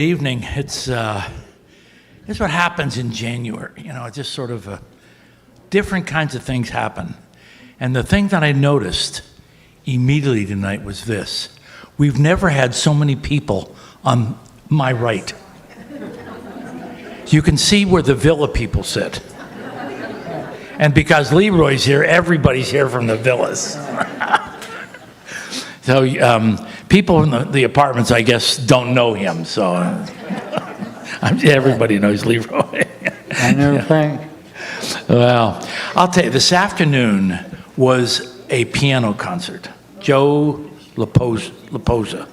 Evening. It's what happens in January. It's just sort of different kinds of things happen. And the thing that I noticed immediately tonight was this. We've never had so many people on my right. You can see where the Villa people sit. And because Leroy's here, everybody's here from the villas. So people in the apartments, I guess, don't know him. So everybody knows Leroy. I never think. Well, I'll tell you, this afternoon was a piano concert. Joe Laposa.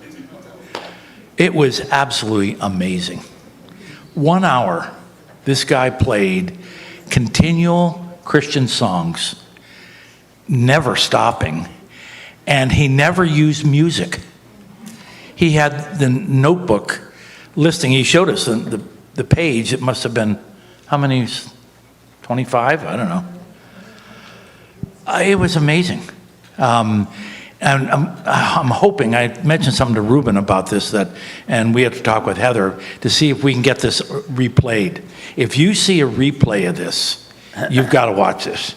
It was absolutely amazing. 1 hour, this guy played continual Christian songs, never stopping. And he never used music. He had the notebook listing. He showed us the page. It must have been, how many, 25? I don't know. It was amazing. And I'm hoping, I mentioned something to Ruben about this, and we have to talk with Heather to see if we can get this replayed. If you see a replay of this, you've got to watch this.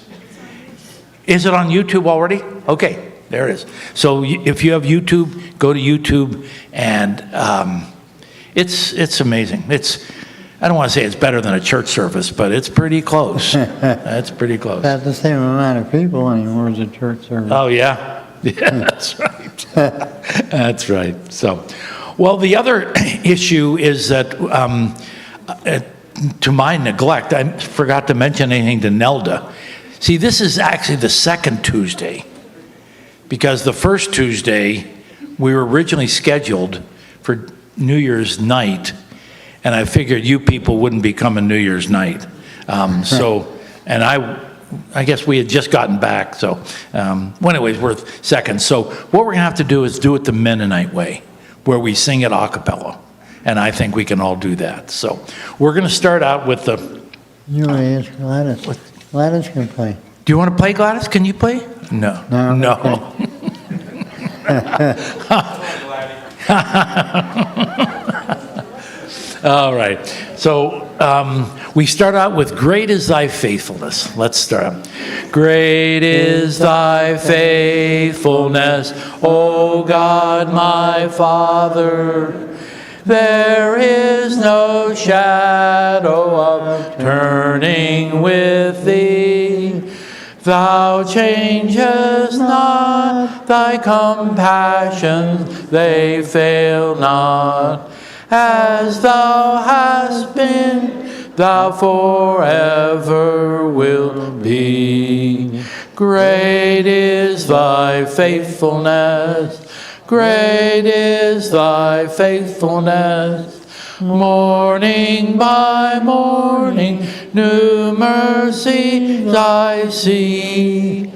Is it on YouTube already? Okay. There it is. So if you have YouTube, go to YouTube, and it's amazing. I don't want to say it's better than a church service, but it's pretty close. It's pretty close. About the same amount of people anymore as a church service. Oh, yeah? Yeah, that's right. That's right. So, well, the other issue is that, to my neglect, I forgot to mention anything to Nelda. See, this is actually the second Tuesday. Because the first Tuesday, we were originally scheduled for New Year's night, and I figured you people wouldn't be coming New Year's night. And I guess we had just gotten back, so anyways, we're second. So what we're gonna have to do is do it the Mennonite way, where we sing it a cappella, and I think we can all do that. So we're gonna start out with the... You want to ask Gladys? Gladys can play. Do you want to play, Gladys? Can you play? No. No. All right. So we start out with "Great is Thy Faithfulness." Let's start. Great is Thy faithfulness, O God, my Father. There is no shadow of turning with Thee. Thou changest not, Thy compassions, they fail not. As Thou hast been, Thou forever wilt be. Great is Thy faithfulness, great is Thy faithfulness. Morning by morning, new mercies I see.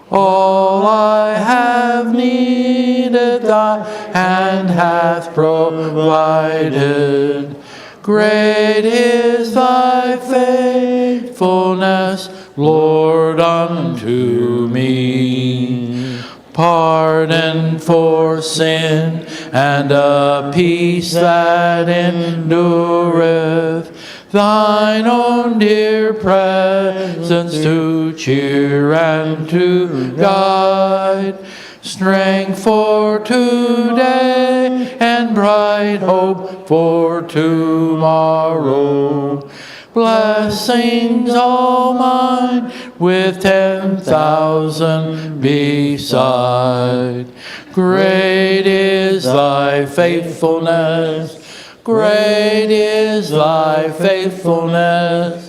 All I have needed, Thy hand hath provided. Great is Thy faithfulness, Lord, unto me. Pardon for sin, and a peace that endureth. Thine own dear presence to cheer and to guide. Strength for today, and bright hope for tomorrow. Blessings all mine, with 10,000 beside. Great is Thy faithfulness, great is Thy faithfulness.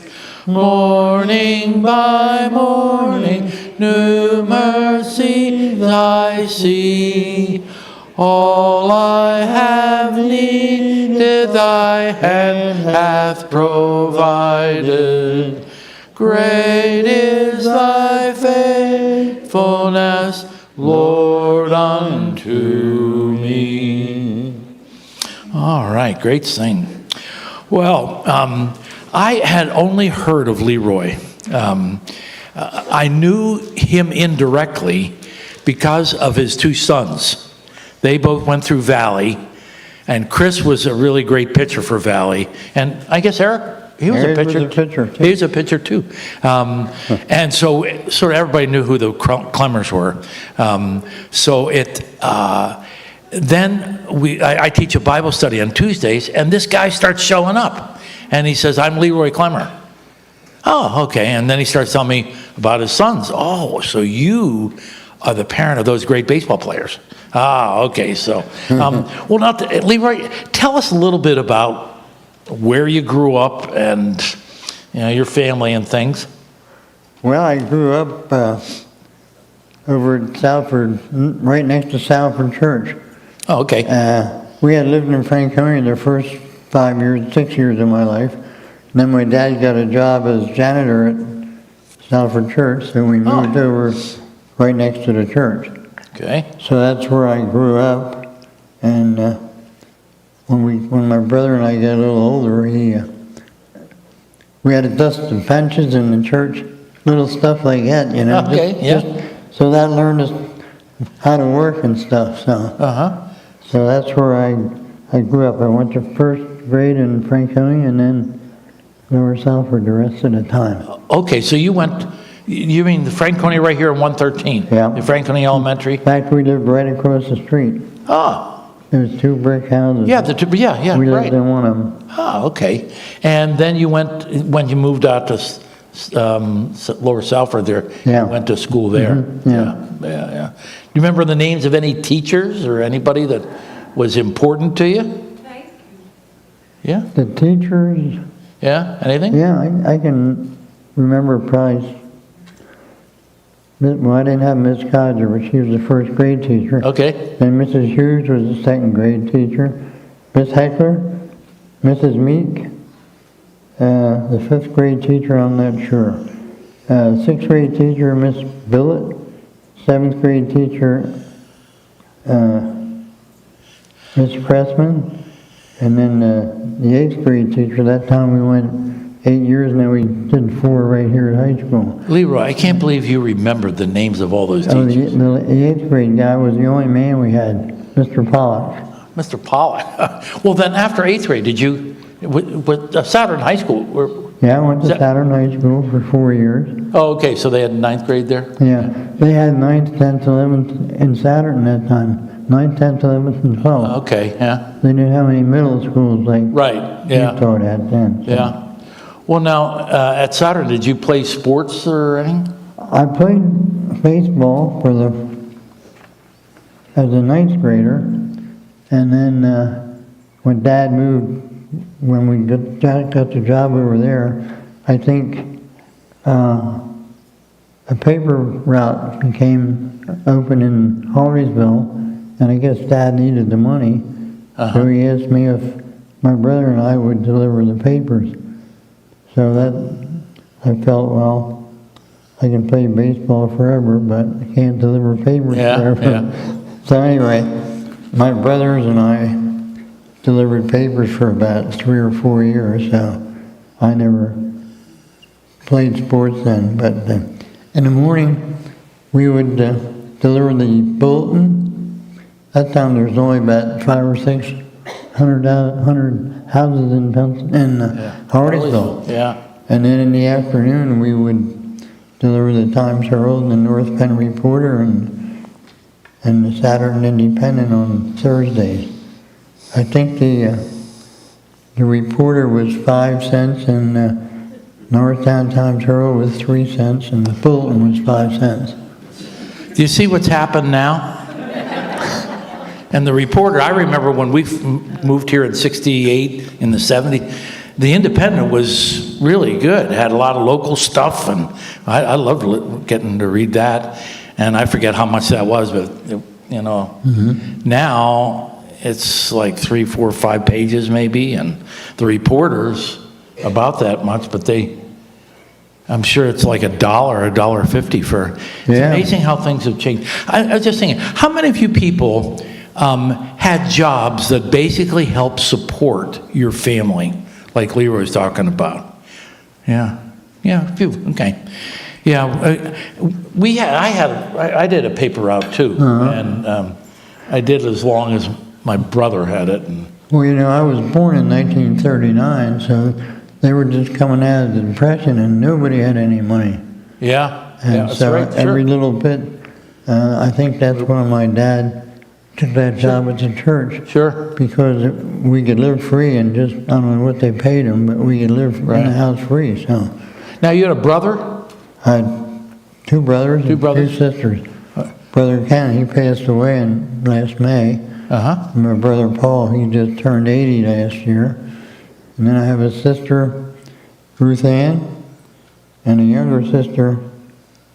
Morning by morning, new mercies I see. All I have needed, Thy hand hath provided. Great is Thy faithfulness, Lord, unto me. All right, great sing. Well, I had only heard of Leroy. I knew him indirectly because of his two sons. They both went through Valley, And Chris was a really great pitcher for Valley. And I guess Eric, he was Eric a was pitcher. a pitcher, too. He was a pitcher too. And so sort of everybody knew who the Clemmers were. Then I teach a Bible study on Tuesdays, and this guy starts showing up. And he says, I'm Leroy Clemmer. Oh, okay. And then he starts telling me about his sons. Oh, so you are the parent of those great baseball players. Ah, okay. So, well, now, Leroy, tell us a little bit about where you grew up and your family and things. Well, I grew up over at Salford, right next to Salford Church. Oh, okay. We had lived in Franconia the first 6 years of my life. And then my dad got a job as janitor at Salford Church, so we moved over right next to the church. Okay. So that's where I grew up. And when my brother and I got a little older, we had to dust the benches in the church, little stuff like that, Okay, yeah. So that learned us how to work and stuff. So so that's where I grew up. I went to first grade in Franconia and then Lower Salford the rest of the time. Okay, so you mean the Franconia right here in 113? Yeah. The Franconia Elementary? In fact, we lived right across the street. Oh, There was 2 brick houses. yeah, We lived right. in one of them. Oh, okay. And then when you moved out to Lower Salford there, Yeah. you went to school there. Yeah. Yeah. Do you remember the names of any teachers or anybody that was important to you? Yeah? The teachers, Yeah? Anything? yeah, I can remember probably. Well, I didn't have Miss Codger, but she was the first grade teacher. Okay. Then Mrs. Hughes was the second grade teacher. Miss Heckler, Mrs. Meek, the 5th grade teacher, I'm not sure. 6th grade teacher, Miss Billett. 7th grade teacher, Miss Pressman. And then the 8th grade teacher, that time we went 8 years, and then we did 4 right here at high school. Leroy, I can't believe you remembered the names of all those Oh, the teachers. 8th grade guy was the only man we had, Mr. Pollock. Mr. Pollock. Well, then after 8th grade, did you, with Saturn High School? Yeah, I went to Is that- Saturn High School for 4 years. Oh, okay, so they had 9th grade there? Yeah, they had 9th, 10th, 11th in Saturn that time. 9th, 10th, 11th, and 12th. Okay, yeah. They didn't have any middle schools like Right, yeah. you taught at then. so. Yeah. Well, now, at Saturn, did you play sports or anything? I played baseball as a 9th grader, and then when Dad moved, when we got the job over there, I think a paper route became open in Harleysville, and I guess Dad needed the money, so he asked me if my brother and I would deliver the papers. So that, I felt, well, I can play baseball forever, but I can't deliver papers forever. Yeah. So anyway, my brothers and I delivered papers for about 3 or 4 years, so I never played sports then. But in the morning, we would deliver the bulletin. That time there was only about 500 or 600 houses in Harleysville. Yeah. And then in the afternoon, we would deliver the Times Herald and the North Penn Reporter and the Saturn Independent on Thursdays. I think the Reporter was 5 cents and the Northtown Times Herald was 3 cents and the Bulletin was 5 cents. Do you see what's happened now? And the Reporter, I remember when we moved here in 68, in the 70s, the Independent was really good. It had a lot of local stuff, and I loved getting to read that. And I forget how much that was, but, now it's like 3, 4, 5 pages maybe, and the Reporter's about that much, but I'm sure it's like $1, $1.50 for, it's amazing how things have changed. I was just thinking, how many of you people had jobs that basically helped support your family, like Leroy's talking about? Yeah, a few, okay. Yeah, I did a paper route too, and I did as long as my brother had it, and Well, I was born in 1939, so they were just coming out of the Depression, and nobody had any money. Yeah, And that's so right, every sure. little bit, I think that's why my dad took that job at the church. Sure. Because we could live free and just, I don't know what they paid him, but we could live in Right. the house free, so. Now, you had a brother? I had two brothers Two and brothers? two sisters. Brother Ken, he passed away in last May. Uh-huh. My brother Paul, he just turned 80 last year. And then I have a sister, Ruth Ann, and a younger sister,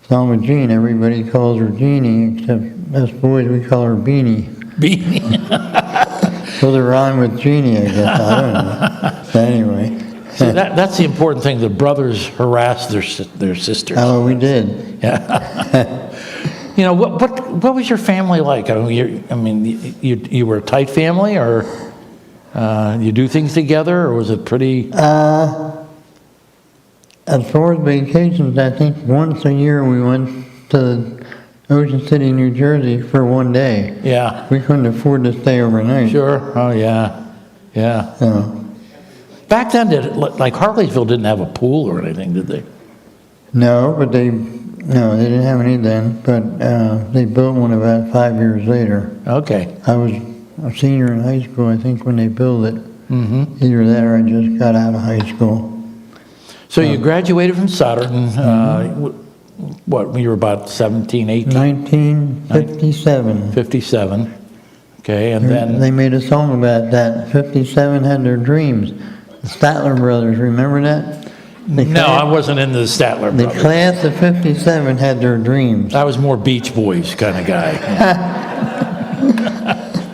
Thelma Jean. Everybody calls her Jeannie, except us boys, we call her Beanie. Beanie. So they're on with Jeannie, I guess. I don't know. But anyway. See, that's the important thing. The brothers harassed their sisters. Oh, we did. What was your family like? You were a tight family, or you do things together, or was it pretty? As far as vacations, I think once a year we went to Ocean City, New Jersey for one day. Yeah. We couldn't afford to stay overnight. Sure. Oh, yeah. Yeah. So, Back then, like Harleysville didn't have a pool or anything, did they? no, they didn't have any then, but they built one about 5 years later. Okay. I was a senior in high school, I think, when they built it. Mm-hmm. Either that or I just got out of high school. So you graduated from Souderton, when you were about 17, 18? 1957. 57. Okay, and then... They made a song about that. 57 had their dreams. The Statler brothers, remember that? No, I wasn't into the Statler The brothers. class of 57 had their dreams. I was more Beach Boys kind of guy.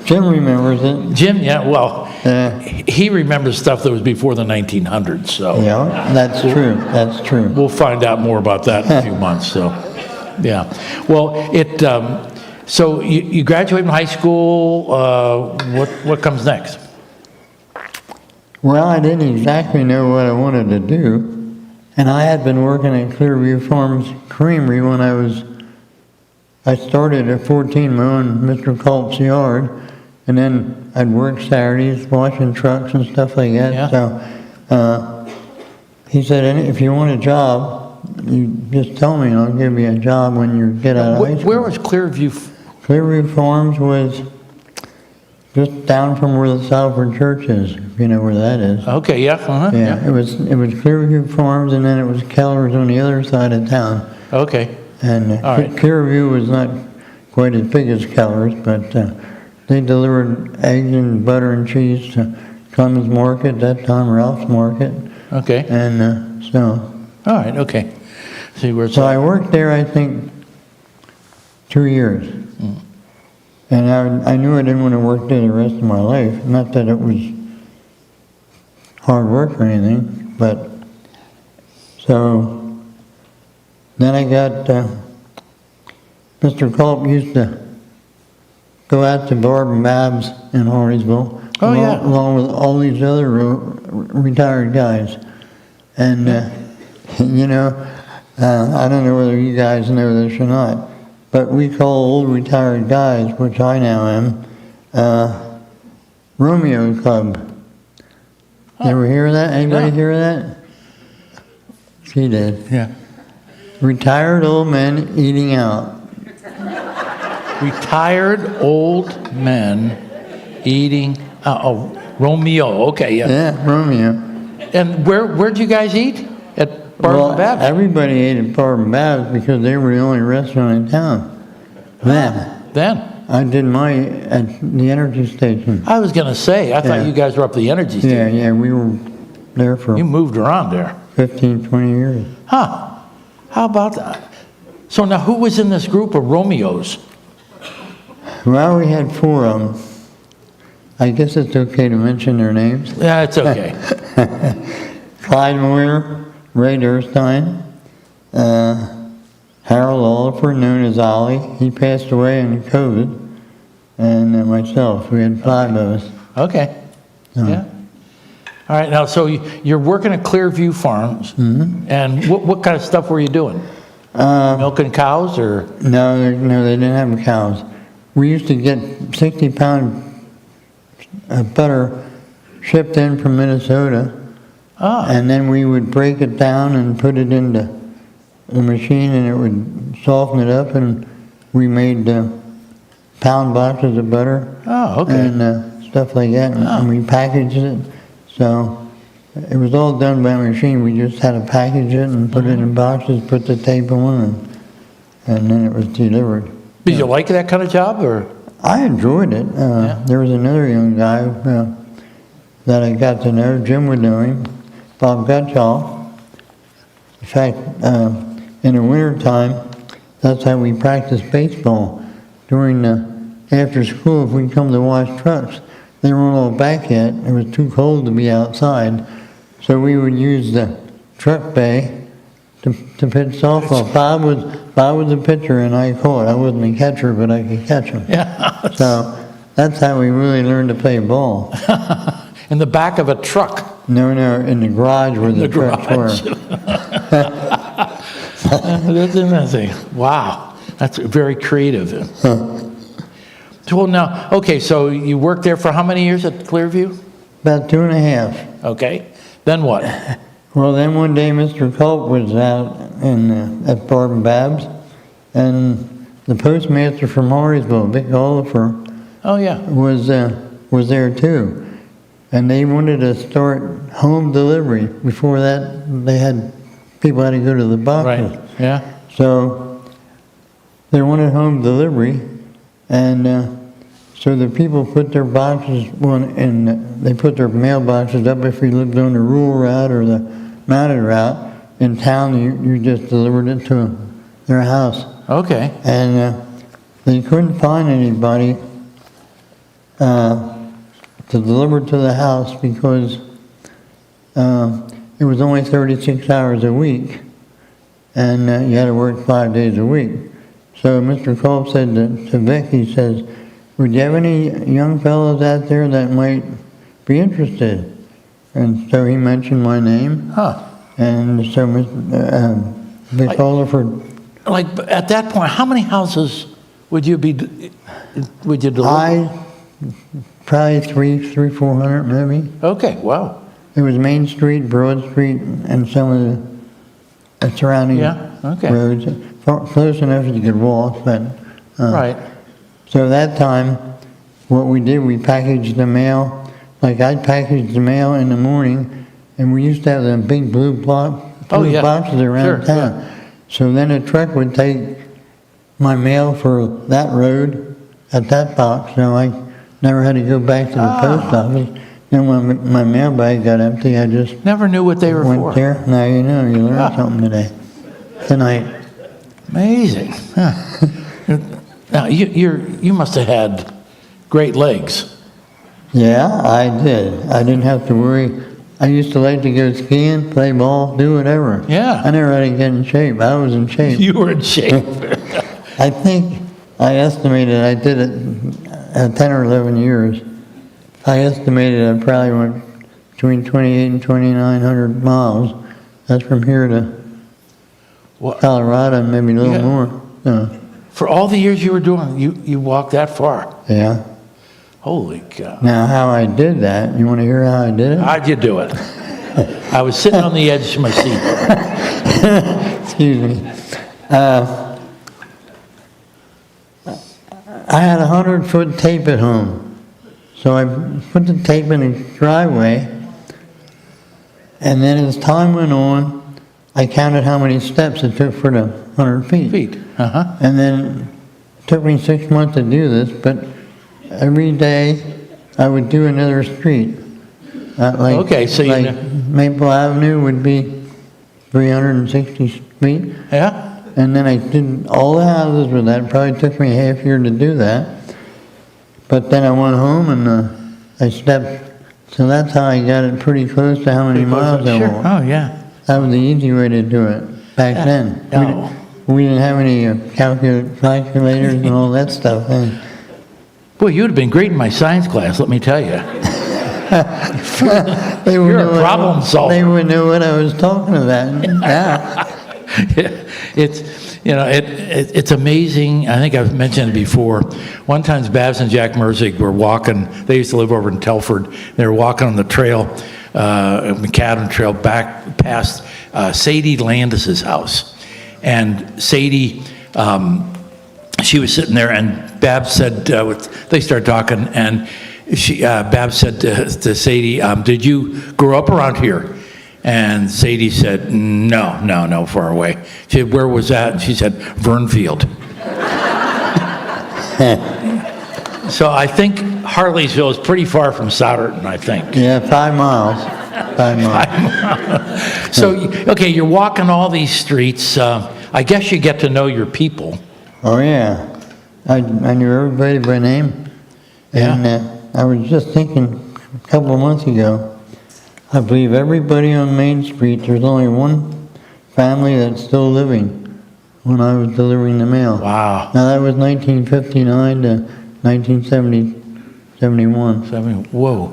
Jim remembers it. Jim, yeah, well, Yeah. he remembers stuff that was before the 1900s, so Yeah, that's true. That's true. we'll find out more about that in a few months, so, yeah. Well, so you graduate from high school, what comes next? Well, I didn't exactly know what I wanted to do, and I had been working at Clearview Farms Creamery when I started at 14 mowing Mr. Culp's yard, and then I'd work Saturdays washing trucks and stuff like that. Yeah. So he said, if you want a job, you just tell me and I'll give you a job when you get out of high school. Where was Clearview? Clearview Farms was just down from where the Salford Church is, if you know where that is. Okay, yeah, uh-huh, Yeah, it was Clearview Farms, and then it was Keller's on the other side of town. Okay, And All right. Clearview was not quite as big as Keller's, but they delivered eggs and butter and cheese to Clemmer's Market, that time Ralph's Market, okay, and so all right, okay. See where it's I at. worked there, I think, 2 years. And I knew I didn't want to work there the rest of my life. Not that it was hard work or anything, but so then I got, Mr. Culp used to go out to Barb and Babs in Harleysville. Oh, yeah. Along with all these other retired guys. And, I don't know whether you guys know this or not, but we call old retired guys, which I now am, Romeo Club. You ever hear that? Anybody Yeah. hear that? She did. Yeah. Retired old men eating out. Retired old men eating, Romeo, okay, yeah. Yeah, Romeo. And where'd you guys eat? At Barb and Babs? Everybody ate at Barb and Babs because they were the only restaurant in town. Then? I did my at the energy station. I was gonna say, I thought Yeah. you guys were up the energy Yeah, station. yeah, we were there for You moved around there. 15, 20 years. Huh, how about that? So now who was in this group of Romeos? Well, we had 4 of them. I guess it's okay to mention their names. Yeah, it's okay. Clyde Moyer, Ray Durstein, Harold Oliver, known as Ollie. He passed away in COVID. And myself. We had 5 of us. Okay, yeah. All right, now, so you're working at Clearview Farms, and what kind of stuff were you doing? Milking cows, or? No, they didn't have cows. We used to get 60-pound butter shipped in from Minnesota. Oh, And then we would break it down and put it into the machine, and it would soften it up, and we made pound boxes of butter. Oh, okay. And stuff like that, and we packaged it. So it was all done by machine. We just had to package it and put it in boxes, put the tape on, and then it was delivered. Did you like that kind of job, or? I enjoyed it. There was another young guy that I got to know. Jim would know him, Bob Gutschall. In fact, in the winter time, that's how we practiced baseball. During after school, if we'd come to wash trucks, they weren't all back yet. It was too cold to be outside, so we would use the truck bay to pitch softball. Bob was the pitcher, and I caught. I wasn't a catcher, but I could catch him. Yeah. So that's how we really learned to play ball. In the back of a truck. No, in the garage where the trucks garage. were. That's interesting. Wow, that's very creative. Well, now, okay, so you worked there for how many years at Clearview? About 2.5. Okay, then what? Well, then one day Mr. Culp was out at Barb and Babs, and the postmaster from Harrisville, Vic Oliver, Oh, yeah. was there too. And they wanted to start home delivery. Before that, people had to go to the boxes. Right, yeah. So they wanted home delivery, and so the people put their boxes they put their mailboxes up. If you lived on the rural route or the mounted route in town, you just delivered it to their house. Okay. And they couldn't find anybody to deliver to the house because it was only 36 hours a week, and you had to work 5 days a week. So Mr. Culp said to Vic, he says, "Would you have any young fellows out there that might be interested?" And so he mentioned my name. Huh. And so Vic Oliver. Like, at that point, how many houses would you deliver? Probably 400 maybe. Okay, wow. It was Main Street, Broad Street, and some of the surrounding roads. Close enough you could walk, but... Right. So that time, what we did, we packaged the mail. Like, I'd package the mail in the morning, and we used to have them big blue boxes around town. Yeah. So then a truck would take my mail for that road at that box, so I never had to go back to the post office. Then when my mailbag got empty, I just Never knew what they were went for. there. Now you know, you learned something tonight. Amazing. Huh. Now, you must have had great legs. Yeah, I did. I didn't have to worry. I used to like to go skiing, play ball, do whatever. Yeah. I never had to get in shape. I was in shape. You were in shape. I think I estimated I did it 10 or 11 years. I estimated I probably went between 28 and 2,900 miles. That's from here to Colorado, maybe a little more. For all the years you were doing, you walked that far. Yeah. Holy cow. Now, how I did that, you want to hear how I did it? How'd you do it? I was sitting on the edge of my seat. Excuse me. I had 100-foot tape at home. So I put the tape in the driveway, and then as time went on, I counted how many steps it took for the 100 feet. And then it took me 6 months to do this, but every day I would do another street. Okay, so you like Maple Avenue would be 360 feet. Yeah? And then I did all the houses with that. It probably took me a half year to do that. But then I went home and I stepped. So that's how I got it pretty close to how many miles I walked. Oh, yeah. That was the easy way to do it back then. No. We didn't have any calculators and all that stuff then. Boy, you would have been great in my science class, let me tell you. You're a problem solver. They would know what I was talking about. Yeah. it's amazing. I think I've mentioned it before. One time, Babs and Jack Merzig were walking. They used to live over in Telford. They were walking on the trail, McAdam Trail, back past Sadie Landis's house. And Sadie, she was sitting there, and Babs said, they started talking, and Babs said to Sadie, did you grow up around here? And Sadie said, no, far away. She said, where was that? And she said, Vernfield. So I think Harleysville is pretty far from Souderton, I think. Yeah, 5 miles. 5 miles. So, okay, you're walking all these streets. I guess you get to know your people. Oh, yeah. I knew everybody by name. Yeah. And I was just thinking a couple of months ago, I believe everybody on Main Street, there's only one family that's still living when I was delivering the mail. Wow. Now, that was 1959 to 1970, 71. Whoa.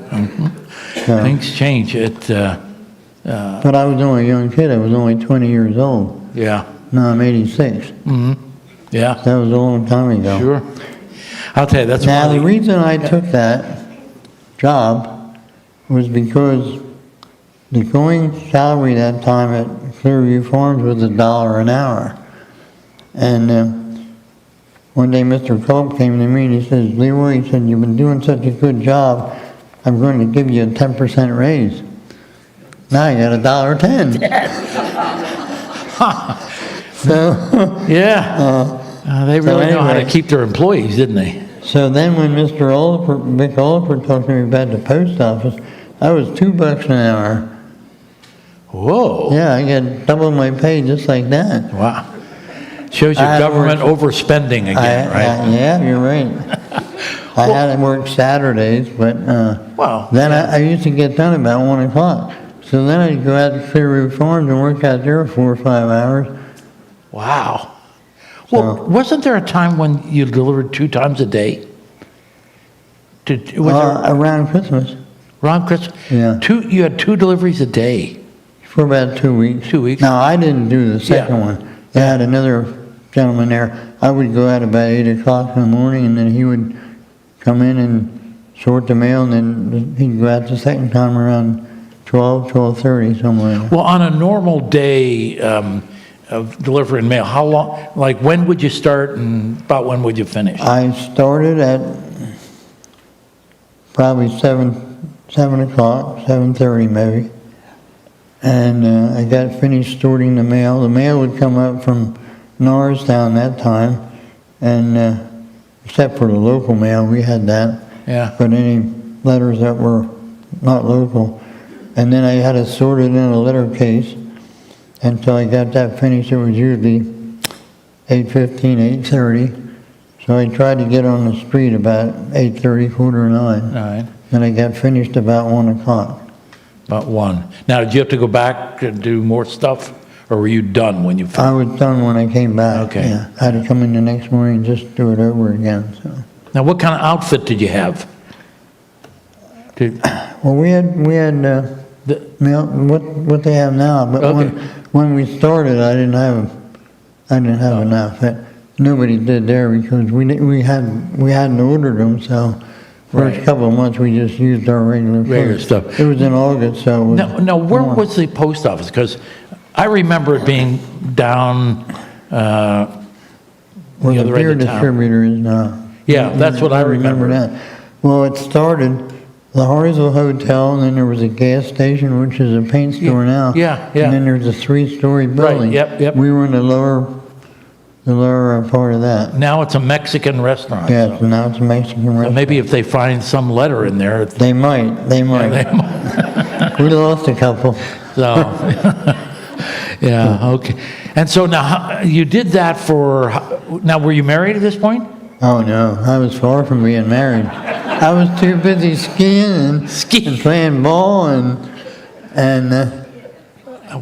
So, Things change. but I was only a young kid. I was only 20 years old. Yeah. Now I'm 86. Yeah. That was a long time ago. Sure. I'll tell you, that's Now, one the of reason I took that job was because the going salary that time at Clearview Farms was $1 an hour. And one day Mr. Culp came to me and he says, Leroy, he said, you've been doing such a good job, I'm going to give you a 10% raise. Now you got $1.10. So, yeah. They really know how to anyway. keep their employees, didn't they? so then when Mr. Vic Oliver talked to me about the post office, I was $2 an hour. Whoa. Yeah, I got double my pay just like that. Wow. Shows you I government overspending again, right? Yeah, you're right. I had to work Saturdays, but Well, then I used to get done about 1 o'clock. So then I'd go out to Clearview Farms and work out there 4 or 5 hours. wow. Well, wasn't there a time when you delivered 2 times a day? Was there Around Christmas, around Christmas? yeah, You had 2 deliveries a day. for about 2 weeks. 2 weeks? No, I didn't do the second one. They had another gentleman there. I would go out about 8 o'clock in the morning, and then he would come in and sort the mail, and then he'd go out the second time around 12:30, somewhere. Well, on a normal day of delivering mail, how long, like when would you start and about when would you finish? I started at probably 7 o'clock, 7:30 maybe. And I got finished sorting the mail. The mail would come up from Norristown that time, and except for the local mail, we had that. Yeah. But any letters that were not local. And then I had to sort it in a letter case. Until I got that finished, it was usually 8:15, 8:30. So I tried to get on the street about 8:30, 8:45. All right, Then I got finished about 1 o'clock. about 1. Now, did you have to go back and do more stuff, or were you done when you I finished? was done when I came back. Okay. Yeah. I had to come in the next morning and just do it over again. So. Now, what kind of outfit did you have? Well, we had The- mail, what they have now, but Okay. when we started, I didn't have an outfit. Nobody did there because we hadn't ordered them, so first Right. couple of months we just used our regular clothes. stuff. It was in August, so it was Now, where warm. was the post office? Because I remember it being down Where the the other beer end of town. distributor is now. Yeah, that's what I remember. that. Well, it started the Harleysville Hotel, and then there was a gas station, which is a paint store now. yeah. And then there's a 3-story building. yep. We were in the lower part of that. Now it's a Mexican restaurant. Yeah, so- so now it's a Mexican So restaurant. maybe if they find some letter in there, They might. they We lost a couple. So, yeah, okay. And so now, you did that now were you married at this point? Oh, no, I was far from being married. I was too busy skiing and playing ball, and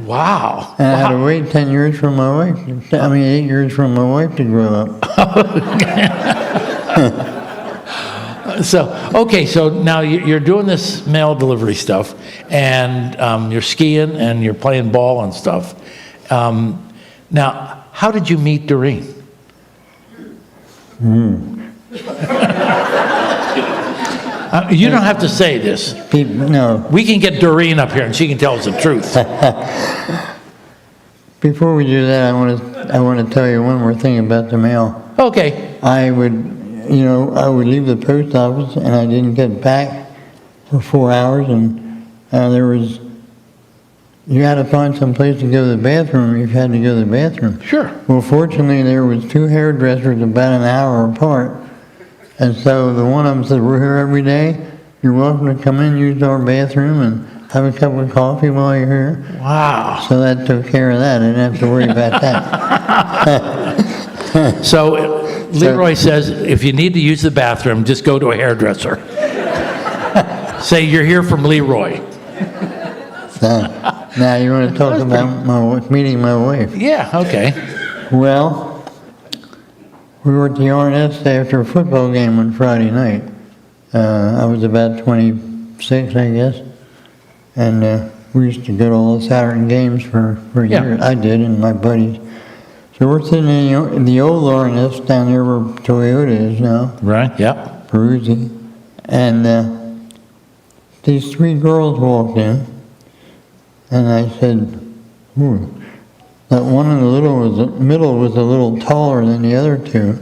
Wow. I had to wait 10 years for my wife. 8 years for my wife to grow up. So, okay, so now you're doing this mail delivery stuff, and you're skiing and you're playing ball and stuff. Now, How did you meet Doreen? You don't have to say this. No, We can get Doreen up here and she can tell us the truth. before we do that, I want to tell you one more thing about the mail. Okay. I would leave the post office and I didn't get back for 4 hours, and you had to find some place to go to the bathroom if you had to go to the bathroom. Sure. Well, fortunately, there was 2 hairdressers about an hour apart, and so the one of them said, "We're here every day. You're welcome to come in, use our bathroom, and have a cup of coffee while you're here." Wow. So that took care of that. I didn't have to worry about that. So Leroy says, if you need to use the bathroom, just go to a hairdresser. Say you're here from Leroy. So now you want to talk about meeting my wife. Yeah, okay. Well, we were at the RNS after a football game on Friday night. I was about 26, I guess, and we used to go to all the Saturday games for years. I did, and my buddies. So we're sitting in the old RNS down there where Toyota is now. Right, yep. Peruzzi. And these 3 girls walked in, and I said, that one in the middle was a little taller than the other 2.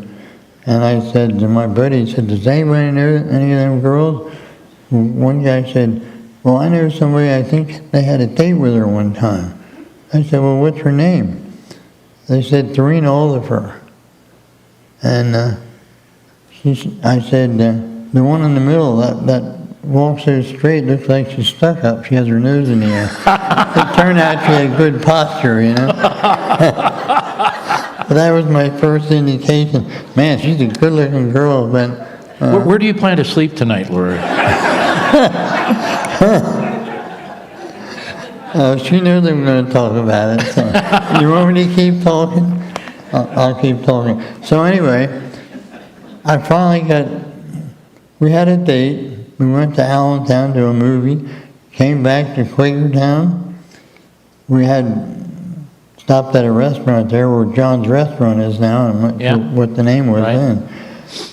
And I said to my buddy, does anybody know any of them girls? One guy said, well, I know somebody, I think they had a date with her one time. I said, well, what's her name? They said, Doreen Oliver. And I said, the one in the middle, that walks so straight, looks like she's stuck up. She has her nose in the air. It turned out she had good posture, you know. But that was my first indication. Man, she's a good-looking girl, but... Where do you plan to sleep tonight, Leroy? She knows I'm going to talk about it. So. You want me to keep talking? I'll keep talking. So anyway, I finally we had a date. We went to Allentown to a movie, came back to Quakertown. We had stopped at a restaurant there where John's Restaurant is now, and what the name was then.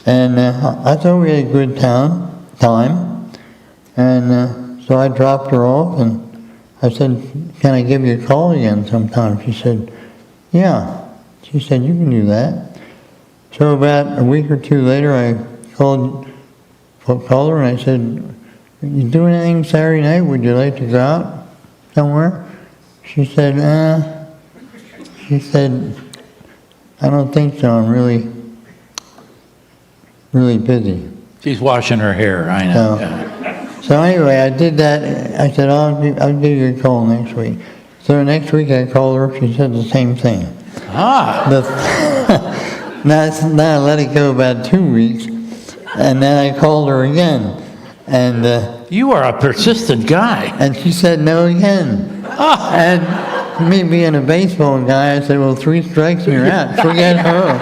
And I thought we had a good time. And so I dropped her off, and I said, can I give you a call again sometime? She said, yeah. She said, you can do that. So about a week or 2 later, I called her and I said, you doing anything Saturday night? Would you like to go out somewhere? She said, I don't think so. I'm really busy. She's washing her hair, I know. So anyway, I did that. I said, I'll give you a call next week. So next week I called her. She said the same thing. Now I let it go about 2 weeks, and then I called her again. And you are a persistent guy. And she said no again. And me being a baseball guy, I said, well, 3 strikes and you're out. Forget her.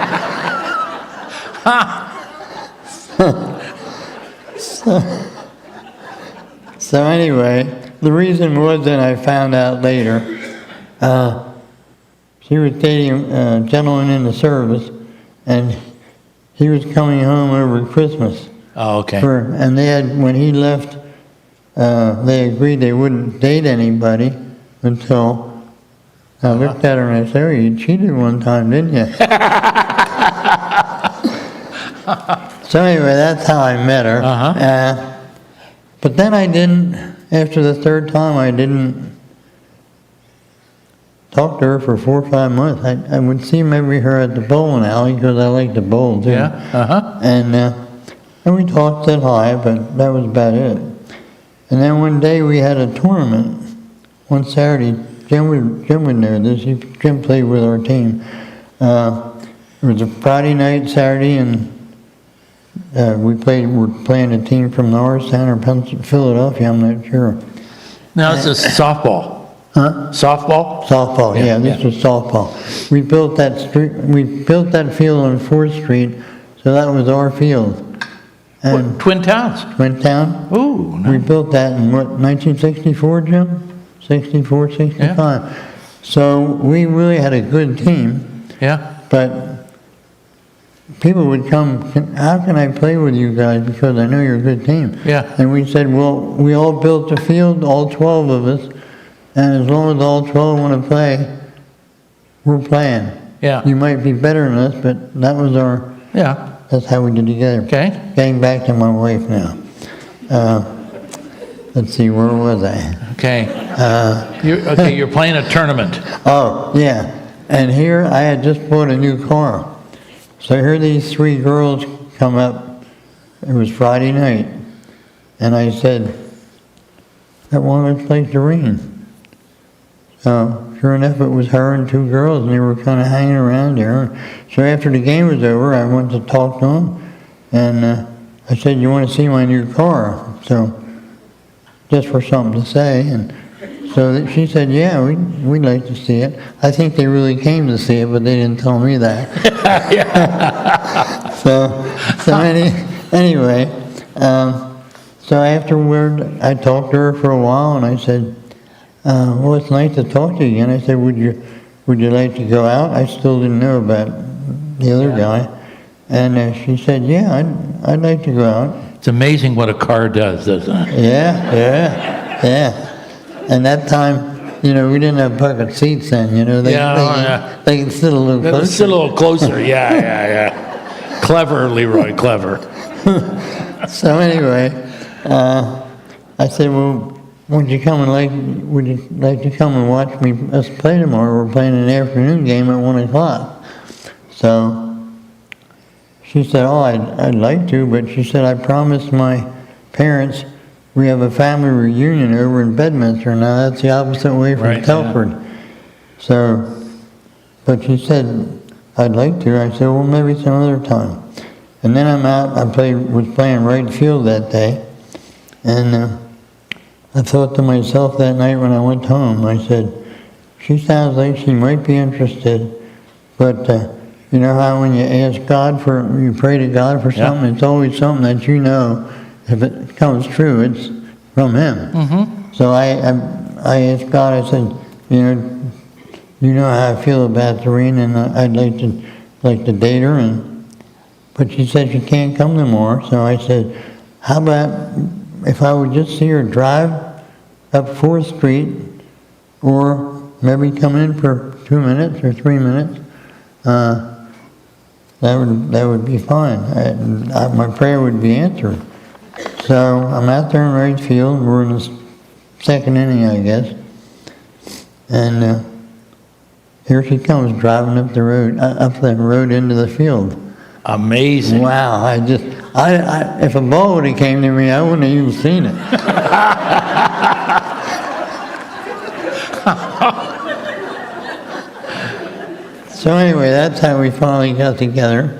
So anyway, the reason was that I found out later, she was dating a gentleman in the service, and he was coming home over Christmas. Oh, okay. And when he left, they agreed they wouldn't date anybody until I looked at her and I said, oh, you cheated one time, didn't you? So anyway, that's how I met her. But then after the 3rd time, I didn't talk to her for 4 or 5 months. I would see maybe her at the bowling alley because I like to bowl too. And we talked, said hi, but that was about it. And then one day we had a tournament. One Saturday, Jim would know this. Jim played with our team. It was a Friday night, Saturday, and we're playing a team from Norristown or Philadelphia, I'm not sure. Now this is softball. Huh? Softball? Softball, yeah, this was softball. We built that field on 4th Street, so that was our field. And Twin Towns? Twin Town. Ooh, nice. We built that in 1964, Jim? 64, 65. Yeah. So we really had a good team. Yeah. But people would come, how can I play with you guys because I know you're a good team? Yeah. And we said, well, we all built the field, all 12 of us, and as long as all 12 want to play, we're playing. Yeah. You might be better than us, but that was Yeah. that's how we did together. Okay. Getting back to my wife now. Let's see, where was I? Okay. You're playing a tournament. Oh, yeah. And here I had just bought a new car. So here these three girls come up. It was Friday night. And I said, that woman plays Doreen. So sure enough, it was her and two girls, and they were kind of hanging around there. So after the game was over, I went to talk to them. And I said, you want to see my new car? So just for something to say. And so she said, yeah, we'd like to see it. I think they really came to see it, but they didn't tell me that. Anyway, so afterward, I talked to her for a while, and I said, well, it's nice to talk to you again. I said, would you like to go out? I still didn't know about the other guy. And she said, yeah, I'd like to go out. It's amazing what a car does, doesn't it? Yeah. And that time, we didn't have bucket seats then, They can sit a little closer. Sit a little closer, yeah. Clever, Leroy, clever. So anyway, I said, well, would you like to come and watch us play tomorrow? We're playing an afternoon game at 1 o'clock. So she said, oh, I'd like to, but she said, I promised my parents we have a family reunion over in Bedminster. Now that's the opposite way from Telford. Yeah. So, but she said, I'd like to. I said, well, maybe some other time. And then I'm out. I was playing right field that day, and I thought to myself that night when I went home, I said, she sounds like she might be interested, but you know how when you ask God you pray to God for something, it's always something that if it comes true, it's from Him. Mm-hmm. So I asked God, I said, you know how I feel about Doreen, and I'd like to date her, but she said she can't come no more. So I said, how about if I would just see her drive up 4th Street, or maybe come in for 2 minutes or 3 minutes, that would be fine. My prayer would be answered. So I'm out there in right field. We're in the second inning, I guess. And here she comes driving up the road into the field. Amazing. Wow! If a ball would have came to me, I wouldn't have even seen it. So anyway, that's how we finally got together.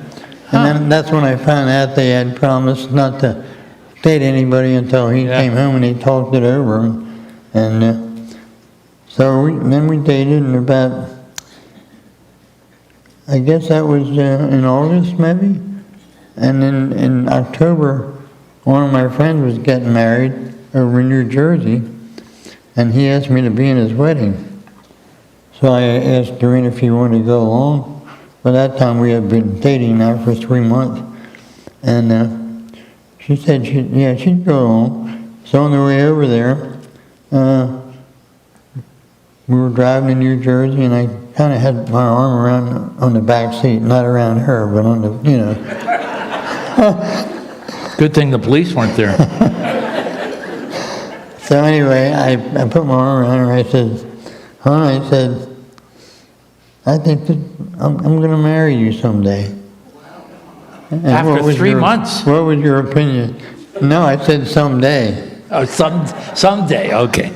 And then that's when I found out they had promised not to date anybody until he came home and he talked it over. And so then we dated, and about, I guess that was in August maybe. And then in October, one of my friends was getting married over in New Jersey, and he asked me to be in his wedding. So I asked Doreen if he wanted to go along. By that time we had been dating now for 3 months. And she said she'd go along. So on the way over there, we were driving to New Jersey, and I kind of had my arm around on the back seat, not around her, but on the, Good thing the police weren't there. So anyway, I put my arm around her. I said, hon, I think that I'm going to marry you someday. And After 3 months? What was your opinion? No, I said someday. Oh, someday, okay.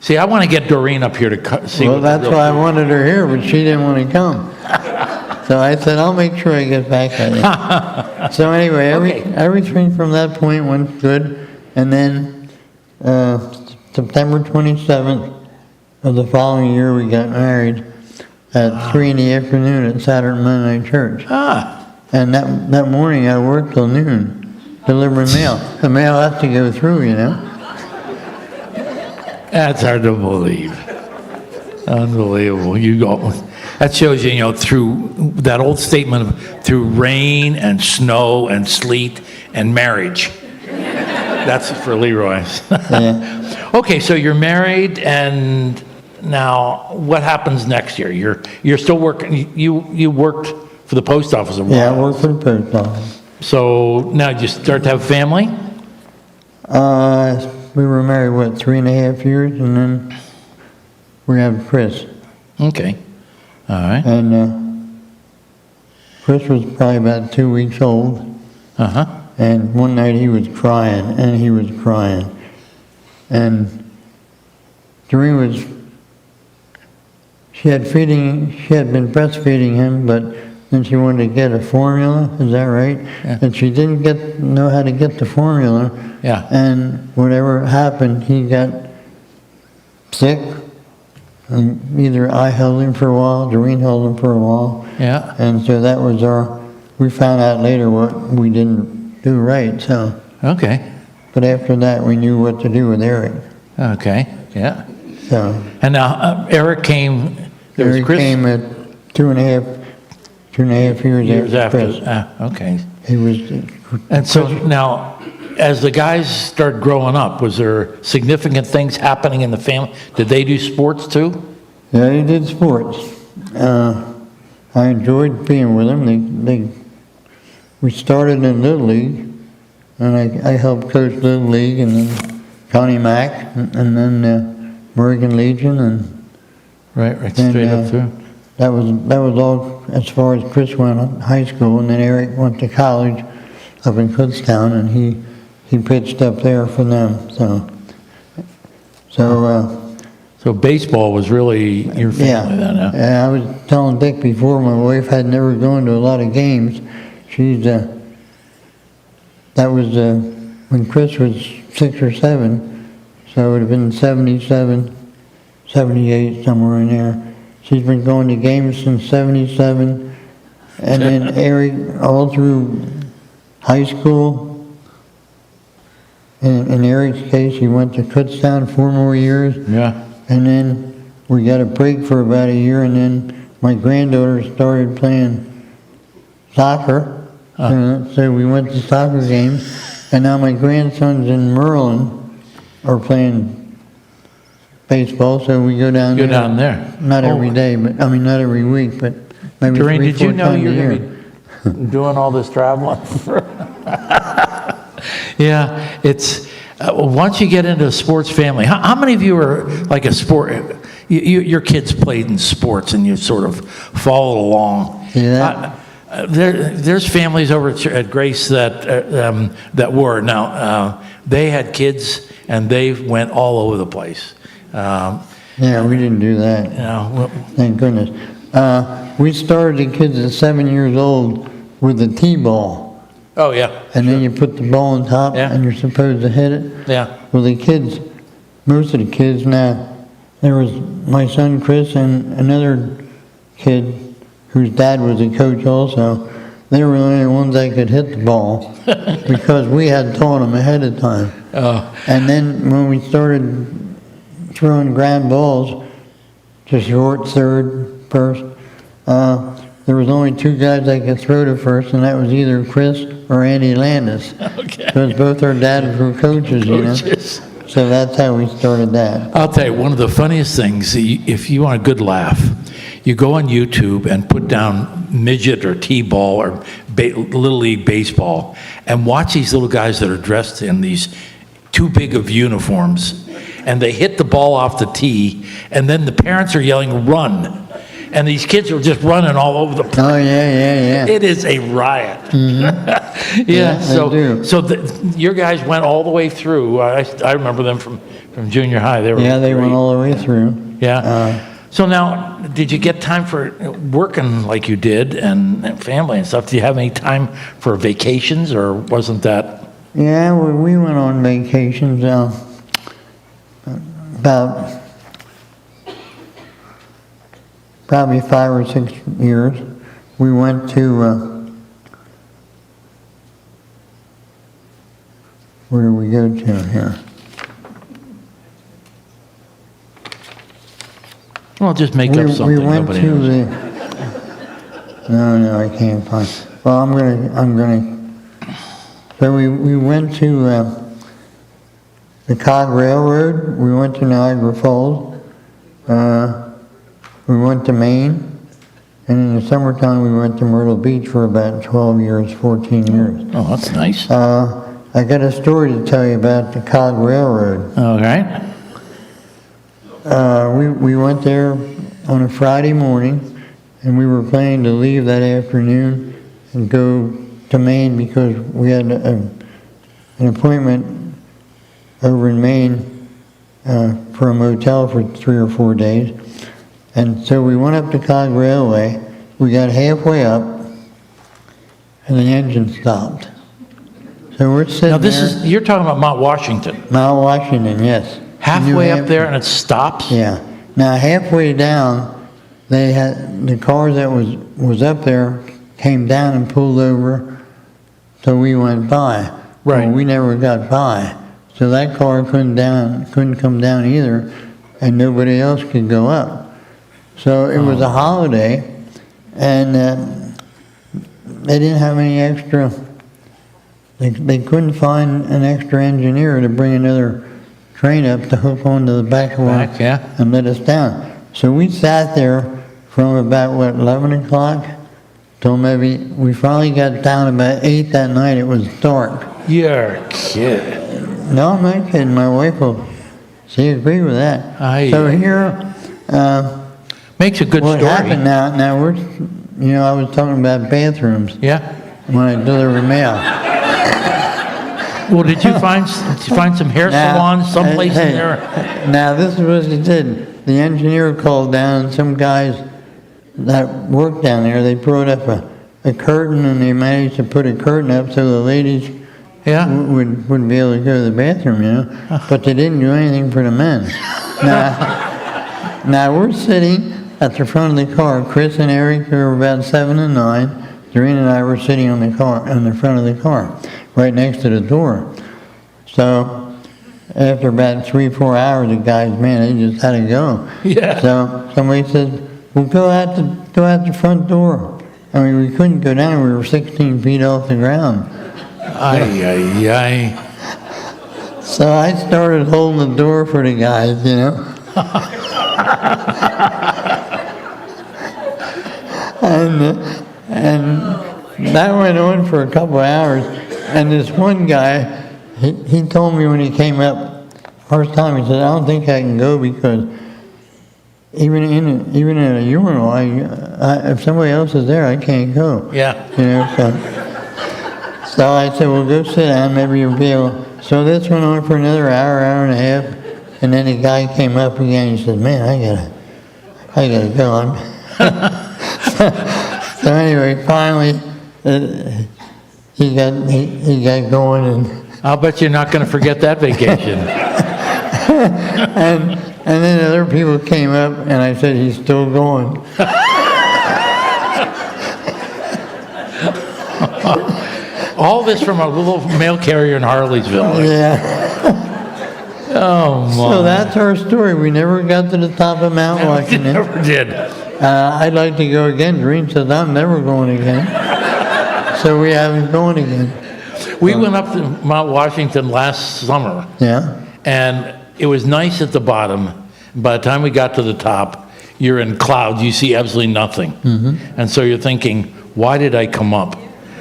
See, I want to get Doreen up here to see. Well, that's why I wanted her here, but she didn't want to come. So I said, I'll make sure I get back at you. So anyway, everything from that point went good. And then September 27th of the following year, we got married at 3 in the afternoon at Saturday Night Church. And that morning I worked till noon delivering mail. The mail has to go through, That's hard to believe. Unbelievable. That shows you, through that old statement of through rain and snow and sleet and marriage. That's for Leroy. Yeah. Okay, so you're married, and now what happens next year? You're still working. You worked for the post office a while. Yeah, I work for the post office. So now you start to have family? We were married, 3.5 years, and then we have Chris. Okay. All right. And Chris was probably about 2 weeks old. Uh-huh. And one night he was crying, and he was crying. And she had been breastfeeding him, but then she wanted to get a formula, is that right? Yeah. And she didn't know how to get the formula. Yeah. And whatever happened, he got sick. And either I held him for a while, Doreen held him for a while. Yeah. And so that was we found out later what we didn't do right, so. Okay. But after that, we knew what to do with Eric, Okay. Yeah. so. And now Eric came. There was Eric Chris came at 2.5 years after Chris. Okay. He was, And so now, as the guys started growing up, was there significant things happening in the family? Did they do sports too? yeah, he did sports. I enjoyed being with him. We started in Little League, and I helped coach Little League, and then Connie Mack, and then American Legion, and Right then, straight up through. that was all as far as Chris went in high school, and then Eric went to college up in Kutztown, and he pitched up there for them. So baseball was really your family then, huh? Yeah, I was telling Dick before, my wife had never gone to a lot of games. That was when Chris was 6 or 7, so it would have been 77, 78, somewhere in there. She's been going to games since 77, and then Eric, all through high school. In Eric's case, he went to Kutztown 4 more years. Yeah. And then we got a break for about a year, and then my granddaughter started playing soccer. So we went to soccer games, and now my grandsons in Merlin are playing baseball, so we go down there. Go down there. Not every day, but not every week, but maybe Doreen, 3, did you 4 know times a you're year. going to be doing all this traveling? Yeah, it's once you get into a sports family. How many of you are like a sport? Your kids played in sports, and you sort of followed along. Yeah. There's families over at Grace that were now. They had kids, and they went all over the place. Yeah, we didn't do that. Well, Thank goodness. We started the kids at 7 years old with the T-ball. oh yeah, And then you put the ball on top, Yeah. and you're supposed to hit it. yeah. Well, the kids, most of the kids now, there was my son Chris and another kid whose dad was a coach also. They were the only ones that could hit the ball because we had taught them ahead of time. Oh, And then when we started throwing ground balls to short, third, first, there was only 2 guys that could throw to first, and that was either Chris or Andy Landis. okay. Because both our dads were coaches, you know. Coaches. So that's how we started that. I'll tell you, one of the funniest things, if you want a good laugh, you go on YouTube and put down midget or T-ball or Little League baseball and watch these little guys that are dressed in these too big of uniforms, and they hit the ball off the tee, and then the parents are yelling, "Run!" And these kids are just running all over the place. Oh, yeah. It is a riot. Yeah, Yeah, they do. so your guys went all the way through. I remember them from junior high. They were Yeah, they went great. all the way through. Yeah. So now, did you get time for working like you did and family and stuff? Do you have any time for vacations, or wasn't that? Yeah, we went on vacations about probably 5 or 6 years. We went to, where did we go to here? Well, just make up something. We went Nobody to knows. No, I can't find. Well, I'm gonna. So we went to the Cog Railroad. We went to Niagara Falls. We went to Maine, and in the summertime we went to Myrtle Beach for about 12 years, 14 years. Oh, that's nice. I got a story to tell you about the Cog Railroad. All right. We went there on a Friday morning, and we were planning to leave that afternoon and go to Maine because we had an appointment over in Maine for a motel for 3 or 4 days. And so we went up to Cog Railway. We got halfway up, and the engine stopped. So we're sitting Now this there. is, you're talking about Mount Washington. Mount Washington, yes. Halfway New up there Hampshire. and it stops? Yeah. Now halfway down, they had the car that was up there came down and pulled over, so we went by. Right. Well, we never got by, so that car couldn't come down either, and nobody else could go up. So it was a holiday, and they didn't have any extra. They couldn't find an extra engineer to bring another train up to hook onto the back of Back, yeah. and let us down. So we sat there from about, 11 o'clock till maybe, we finally got down about 8 that night. It was dark. You're kidding. No, I'm not kidding. My wife she agreed with that. Aye. So here, Makes a good what story. happened now we're, I was talking about bathrooms Yeah. when I delivered mail. Well, did you find some hair salons someplace in there? Now, this is what he did. The engineer called down, and some guys that worked down there, they brought up a curtain, and they managed to put a curtain up so the ladies Yeah. wouldn't be able to go to the bathroom, But they didn't do anything for the men. Now we're sitting at the front of the car. Chris and Eric were about 7 and 9. Doreen and I were sitting on the front of the car, right next to the door. So after about 3-4 hours, the guys, they just had to go. Yeah. So somebody said, "Well, go out the front door." I mean, we couldn't go down. We were 16 feet off the ground. Ay. So I started holding the door for the guys, and that went on for a couple of hours. And this one guy, he told me when he came up first time, he said, "I don't think I can go because even in a urinal, if somebody else is there, I can't go." Yeah. So I said, "Well, go sit down. Maybe you'll be able." So this went on for another hour and a half, and then the guy came up again. He said, "Man, I gotta go." So anyway, finally, he got going, and I'll bet you're not going to forget that vacation. and then other people came up, and I said, "He's still going." All this from a little mail carrier in Harleysville. Yeah. Oh, my. So that's our story. We never got to the top of Mount You Washington. never did. I'd like to go again. Doreen says, "I'm never going again." So we haven't gone again. We went up to Mount Washington last summer, Yeah. and it was nice at the bottom. By the time we got to the top, you're in clouds. You see absolutely nothing. And so you're thinking, why did I come up?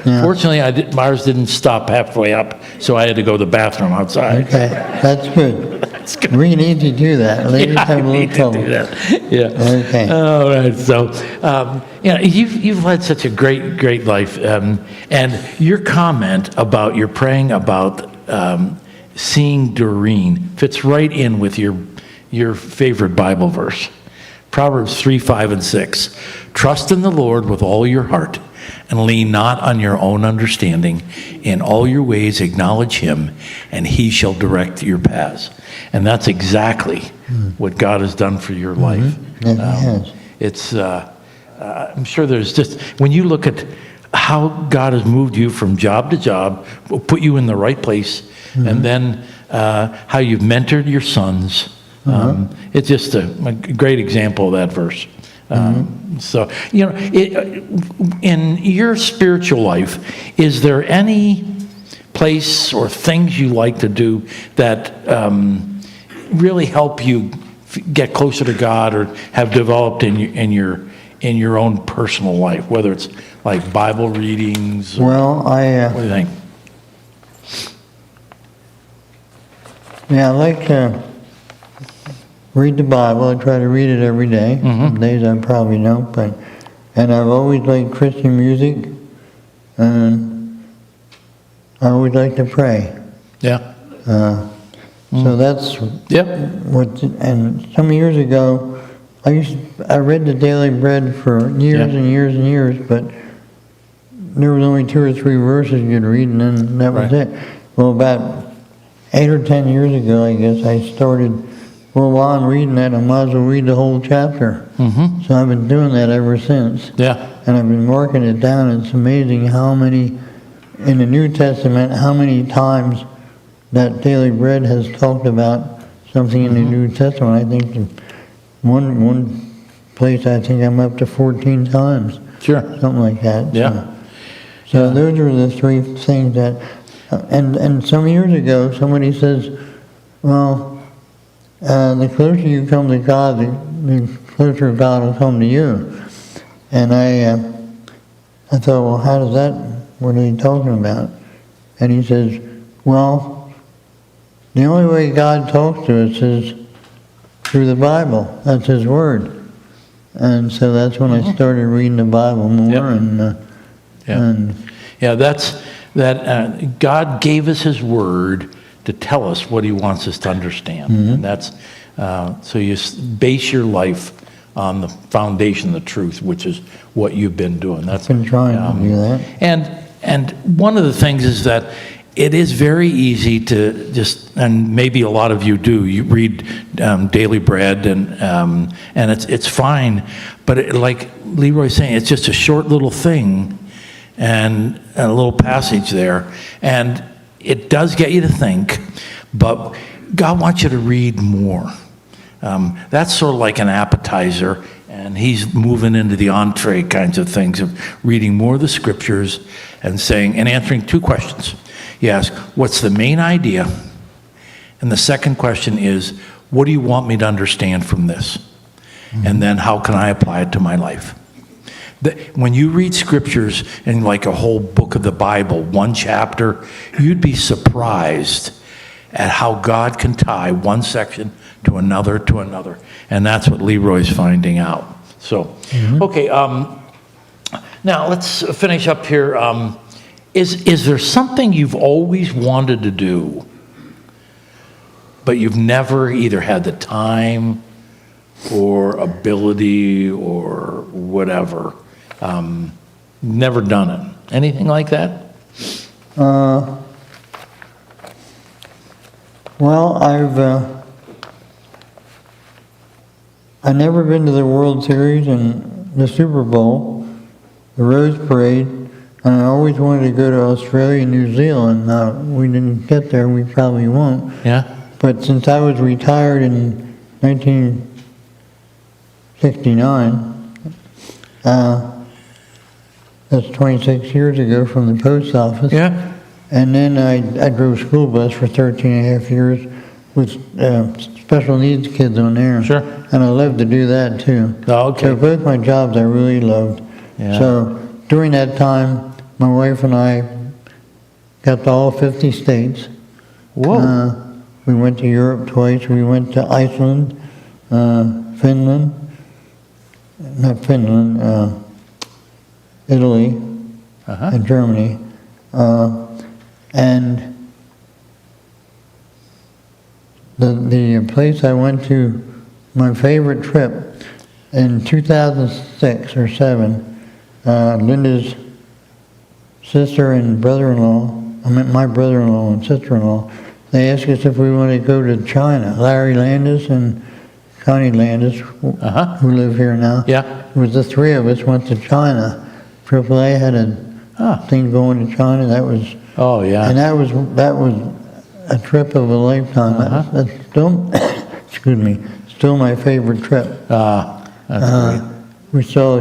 Yeah. Fortunately, ours didn't stop halfway up, so I had to go to the bathroom outside. Okay, that's good. That's good. We need to do that. Ladies Yeah, have a I little need to trouble. do that. Yeah. Okay. All right. So, you've led such a great life, and your comment about your praying about seeing Doreen fits right in with your favorite Bible verse, Proverbs 3, 5, and 6. Trust in the Lord with all your heart, and lean not on your own understanding. In all your ways acknowledge him, and he shall direct your paths. And that's exactly what God has done for your life. Yes, he has. It's, I'm sure there's just, when you look at how God has moved you from job to job, put you in the right place, and then how you've mentored your sons, it's just a great example of that verse. So, in your spiritual life, is there any place or things you like to do that really help you get closer to God or have developed in your own personal life, whether it's like Bible readings? Well, What do you think? I like to read the Bible. I try to read it every day. Some days I probably don't, and I've always liked Christian music, and I always like to pray. Yeah. So that's what. And some years ago, I read the Daily Bread for years and years and years, but there was only 2 or 3 verses you'd read, and then that was it. Well, about 8 or 10 years ago, I guess, I started, while I'm reading that, I might as well read the whole chapter. So I've been doing that ever since. Yeah. And I've been marking it down. It's amazing how many, in the New Testament, how many times that Daily Bread has talked about something in the New Testament. I think one place, I think I'm up to 14 times. Sure. Something like that. Yeah. So those are the 3 things that, and some years ago, somebody says, well, the closer you come to God, the closer God will come to you. And I thought, well, how does that, what are you talking about? And he says, well, the only way God talks to us is through the Bible. That's His Word. And so that's when I started reading the Bible more. God gave us His Word to tell us what He wants us to understand. And that's, so you base your life on the foundation of the truth, which is what you've been doing. That's been trying to do that. And one of the things is that it is very easy to just, and maybe a lot of you do, you read Daily Bread, and it's fine, but like Leroy's saying, it's just a short little thing and a little passage there, and it does get you to think, but God wants you to read more. That's sort of like an appetizer, and He's moving into the entree kinds of things of reading more of the Scriptures and saying, and answering 2 questions. You ask, what's the main idea? And the second question is, what do you want me to understand from this? And then how can I apply it to my life? When you read Scriptures in like a whole book of the Bible, 1 chapter, you'd be surprised at how God can tie one section to another. And that's what Leroy's finding out. So, okay, now let's finish up here. Is there something you've always wanted to do, but you've never either had the time or ability or whatever, never done it? Anything like that? Well, I've never been to the World Series and the Super Bowl, the Rose Parade, and I always wanted to go to Australia and New Zealand. Now, we didn't get there, we probably won't. Yeah. But since I was retired in 1969, that's 26 years ago from the post office. Yeah. And then I drove school bus for 13 and a half years with special needs kids on there. Sure. And I loved to do that too. Oh, okay. So both my jobs I really loved. Yeah. So during that time, my wife and I got to all 50 states. Whoa. We went to Europe twice. We went to Iceland, Finland, Italy, and Germany. And the place I went to, my favorite trip, in 2006 or 7, Linda's sister and brother-in-law, my brother-in-law and sister-in-law, they asked us if we wanted to go to China. Larry Landis and Connie Landis, who live here now. Yeah. It was the 3 of us went to China. AAA had a thing going to China. That was. Oh, yeah. And that was a trip of a lifetime. That's still, excuse me, still my favorite trip. That's great. we saw,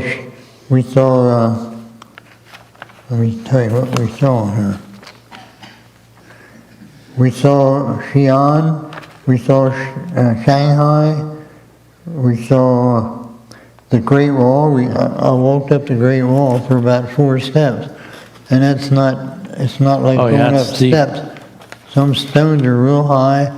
let me tell you what we saw here. We saw Xi'an, we saw Shanghai, we saw the Great Wall. I walked up the Great Wall for about 4 steps, and it's not like Oh, yeah, going up it's steep. steps. Some stones are real high,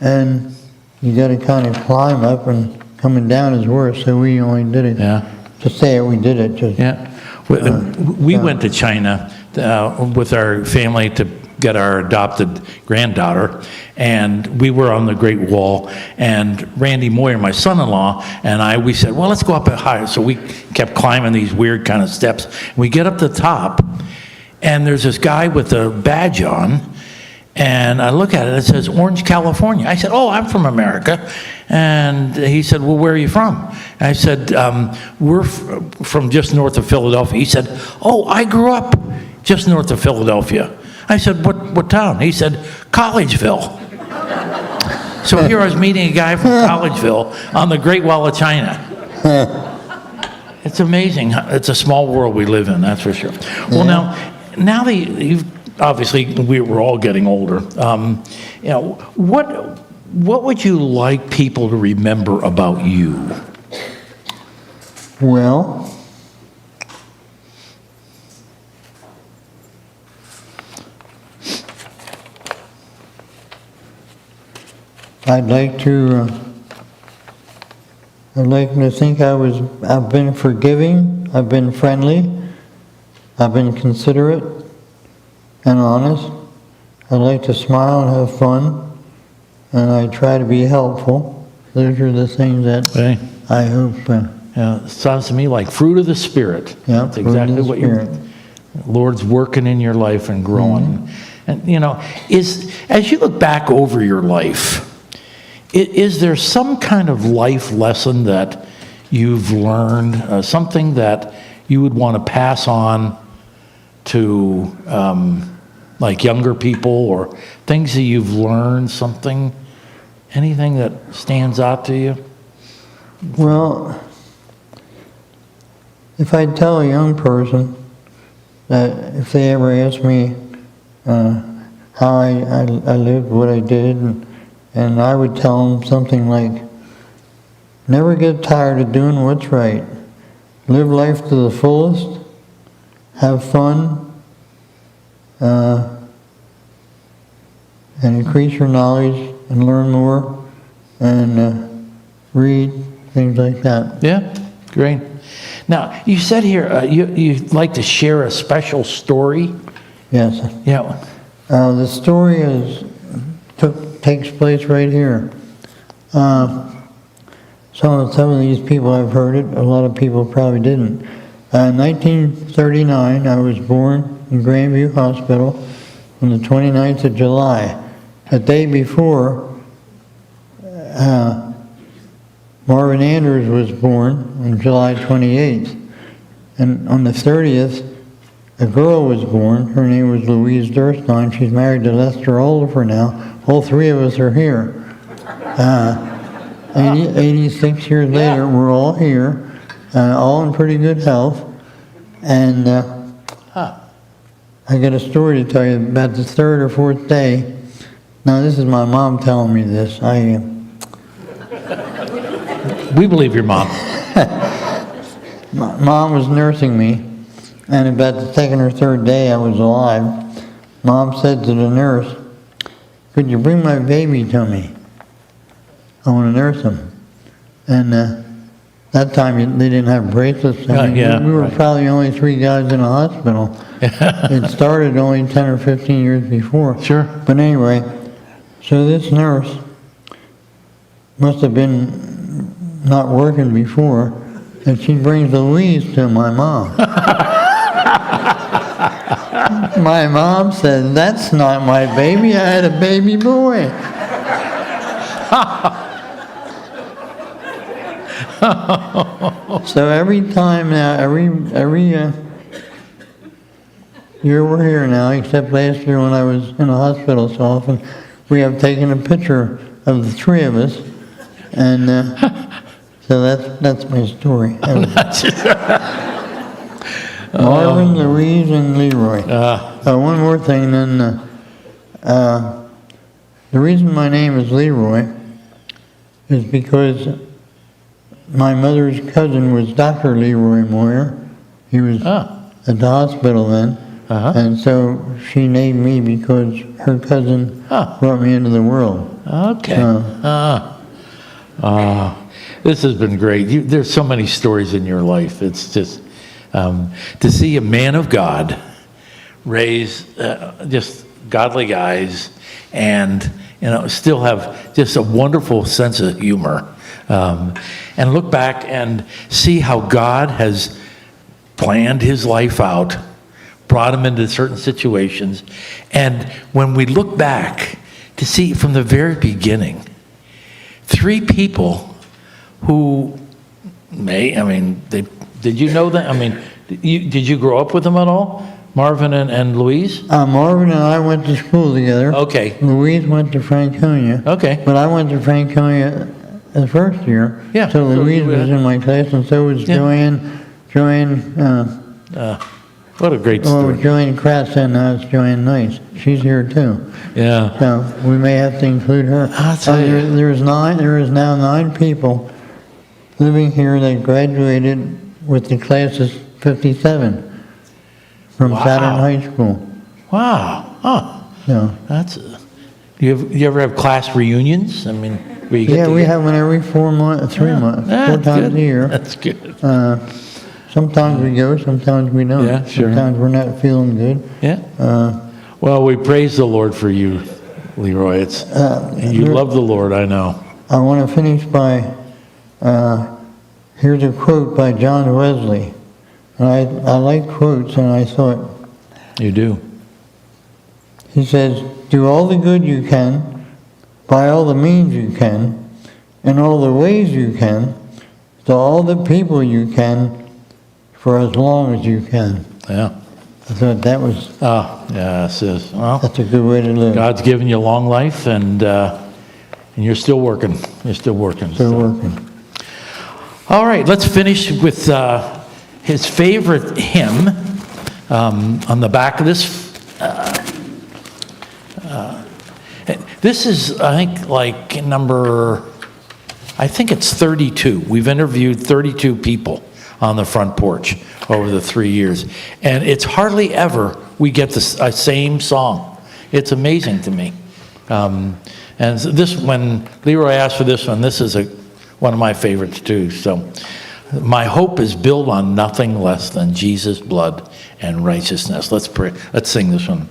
and you got to kind of climb up, and coming down is worse. So we only did it. Yeah. To say it, we did it. Just, Yeah. We went to China with our family to get our adopted granddaughter, and we were on the Great Wall, and Randy Moyer, my son-in-law, and we said, well, let's go up higher. So we kept climbing these weird kind of steps. We get up to the top, and there's this guy with a badge on, and I look at it, it says Orange, California. I said, oh, I'm from America. And he said, well, where are you from? I said, we're from just north of Philadelphia. He said, oh, I grew up just north of Philadelphia. I said, what town? He said, Collegeville. So here I was meeting a guy from Collegeville on the Great Wall of China. It's amazing. It's a small world we live in, that's for sure. Well, now that you've obviously we're all getting older. What would you like people to remember about you? Well, I'd like to think I've been forgiving, I've been friendly, I've been considerate and honest. I like to smile and have fun, and I try to be helpful. Those are the things that Okay. I hope. Yeah, it sounds to me like fruit of the Spirit. Yeah, That's fruit of exactly the what your Spirit. Lord's working in your life and growing. And as you look back over your life, is there some kind of life lesson that you've learned, something that you would want to pass on to like younger people, or things that you've learned, anything that stands out to you? Well, if I tell a young person that if they ever ask me how I lived, what I did, and I would tell them something like, never get tired of doing what's right. Live life to the fullest. Have fun. And increase your knowledge and learn more and read, things like that. Yeah, great. Now, you said here you'd like to share a special story. Yes. Yeah. The story takes place right here. Some of these people have heard it. A lot of people probably didn't. In 1939, I was born in Grandview Hospital on the 29th of July. The day before, Marvin Andrews was born on July 28th. And on the 30th, a girl was born. Her name was Louise Durstein. She's married to Lester Oliver now. All three of us are here. 86 years later, we're all here, all in pretty good health. And I got a story to tell you about the third or fourth day. Now, this is my mom telling me this. We believe your mom. My mom was nursing me, and about the second or third day I was alive, Mom said to the nurse, "Could you bring my baby to me? I want to nurse him." And that time they didn't have bracelets. We were probably only 3 guys in the hospital. It started only 10 or 15 years before. Sure. But anyway, so this nurse must have been not working before, and she brings Louise to my mom. My mom said, "That's not my baby. I had a baby boy." So every time now, every year we're here now, except last year when I was in the hospital so often, we have taken a picture of the three of us, and So that's my story. Marvin, Louise, and Leroy. One more thing then. The reason my name is Leroy is because my mother's cousin was Dr. Leroy Moyer. He was at the hospital then. And so she named me because her cousin brought me into the world. Okay. This has been great. There's so many stories in your life. It's just to see a man of God raise just godly guys and still have just a wonderful sense of humor, and look back and see how God has planned his life out, brought him into certain situations, and when we look back to see from the very beginning, 3 people who did you know that? Did you grow up with them at all? Marvin and Louise? Marvin and I went to school together. Okay. Louise went to Franconia. Okay. But I went to Franconia the first year. Yeah. So Louise was in my class, and so was Joanne. What a great story. Well, Joanne Kratz, and now it's Joanne Nice. She's here too. Yeah. So we may have to include her. I'll tell you. There is now 9 people living here that graduated with the class of 57 from Saturn High School. Wow. Huh. So, you ever have class reunions? Where you get we have one every 4 months, 3 months, 4 times a year. That's good. Sometimes we go, sometimes we don't. Yeah, sure. Sometimes we're not feeling good. Yeah. Well, we praise the Lord for you, Leroy. You love the Lord, I know. I want to finish by, here's a quote by John Wesley. And I like quotes, and I thought... You do. He says, do all the good you can, by all the means you can, in all the ways you can, to all the people you can, for as long as you can. Yeah. I thought that was... yes. That's a good way to live. God's given you a long life, and you're still working. Still working. All right, let's finish with his favorite hymn on the back of this. This is, I think it's 32. We've interviewed 32 people on the front porch over the 3 years. And it's hardly ever we get the same song. It's amazing to me. And so when Leroy asked for this one, this is one of my favorites too. So, my hope is built on nothing less than Jesus' blood and righteousness. Let's pray. Let's sing this one.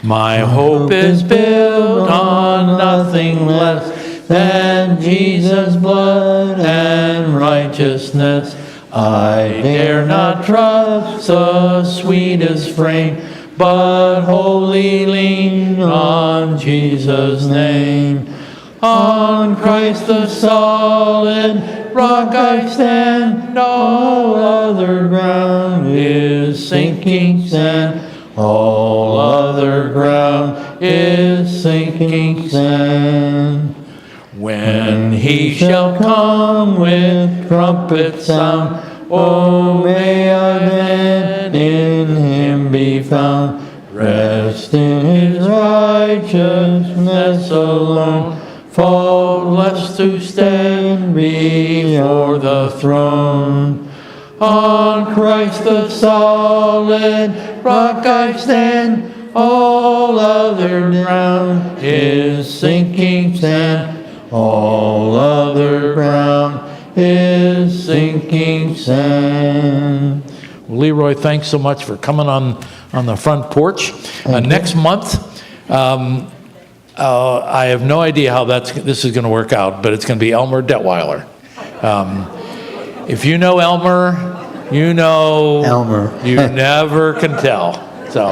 My hope is built on nothing less than Jesus' blood and righteousness. I dare not trust the sweetest frame, but wholly lean on Jesus' name. On Christ the solid rock I stand, all other ground is sinking sand. All other ground is sinking sand. When he shall come with trumpet sound, oh, may I then in him be found. Rest in his righteousness alone, faultless to stand before the throne. On Christ the solid rock I stand, all other ground is sinking sand. All other ground is sinking sand. Leroy, thanks so much for coming on the front porch. Next month, I have no idea how this is going to work out, but it's going to be Elmer Detweiler. If you know Elmer, you know Elmer. You never can tell. So,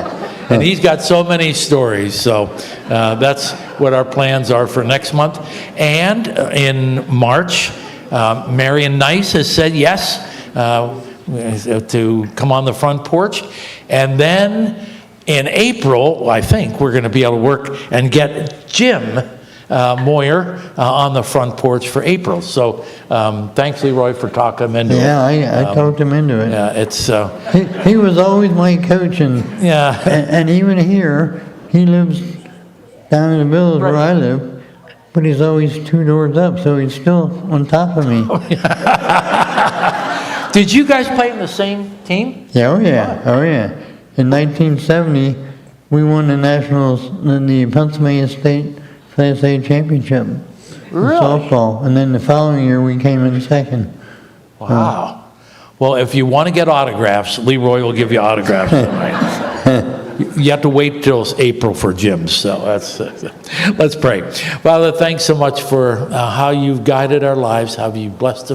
and he's got so many stories. So that's what our plans are for next month. And in March, Marion Nice has said yes to come on the front porch. And then in April, I think we're going to be able to work and get Jim Moyer on the front porch for April. So thanks, Leroy, for talking him into it. Yeah, I talked him into it. Yeah, it's He was always my coach, and yeah. and even here, he lives down in the village where I live, but he's always 2 doors up, so he's still on top of me. Did you guys play in the same team? Yeah, oh yeah. In 1970, we won the Nationals, the Pennsylvania State Class A Championship in softball, and then the following year we came in second. Wow. Well, if you want to get autographs, Leroy will give you autographs tonight. You have to wait till April for gyms, so let's pray. Father, thanks so much for how you've guided our lives, how you've blessed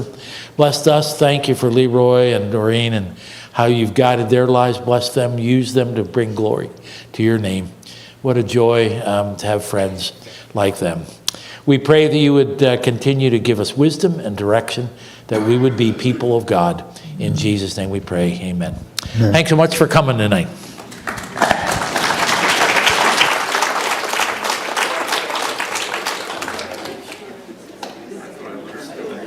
us. Thank you for Leroy and Doreen and how you've guided their lives, blessed them, used them to bring glory to your name. What a joy to have friends like them. We pray that you would continue to give us wisdom and direction, that we would be people of God. In Jesus' name we pray, amen. Thanks so much for coming tonight.